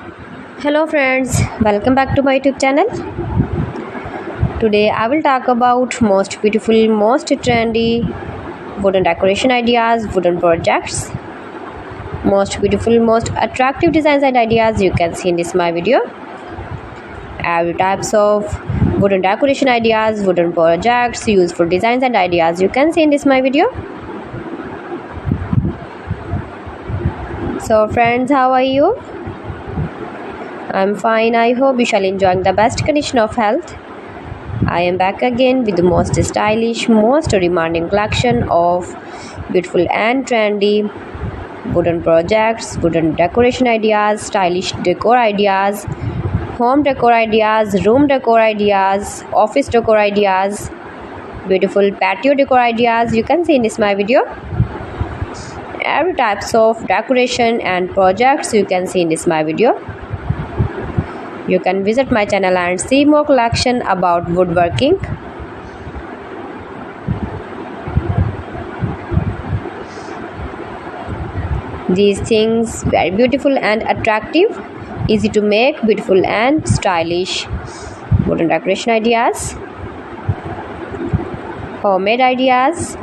Hello friends, welcome back to my YouTube channel. Today I will talk about most beautiful, most trendy wooden decoration ideas, wooden projects, most beautiful, most attractive designs and ideas you can see in this my video. Every types of wooden decoration ideas, wooden projects, useful designs and ideas you can see in this my video. So friends, how are you? I'm fine. I hope you shall enjoying the best condition of health. I am back again with the most stylish, most demanding collection of beautiful and trendy wooden projects, wooden decoration ideas, stylish decor ideas, home decor ideas, room decor ideas, office decor ideas, beautiful patio decor ideas you can see in this my video. Every types of decoration and projects you can see in this my video. You can visit my channel and see more collection about woodworking. These things very beautiful and attractive, easy to make, beautiful and stylish wooden decoration ideas, homemade ideas.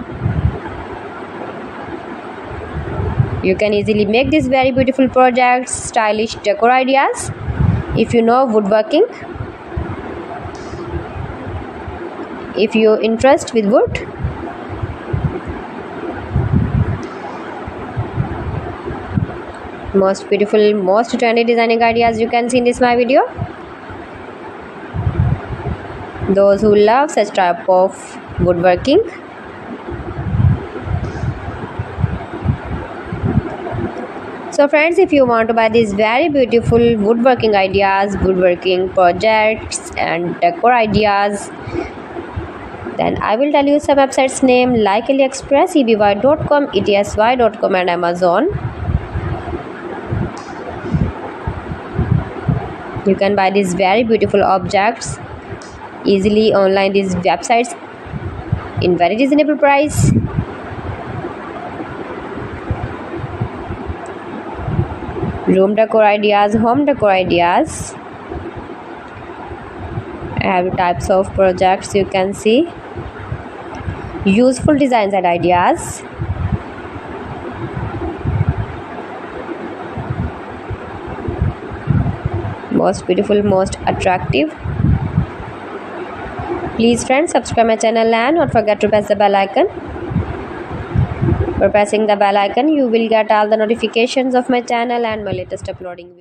You can easily make these very beautiful projects, stylish decor ideas if you know woodworking. If you interest with wood, most beautiful, most trendy designing ideas you can see in this my video. Those who love such type of woodworking, so friends, if you want to buy these very beautiful woodworking ideas, woodworking projects and decor ideas, then I will tell you some websites name like AliExpress, eBay.com, etsy.com and Amazon. You can buy these very beautiful objects easily online these websites in very reasonable price. Room decor ideas, home decor ideas, every types of projects you can see, useful designs and ideas, most beautiful, most attractive. Please friends, subscribe my channel and don't forget to press the bell icon. For pressing the bell icon, you will get all the notifications of my channel and my latest uploading.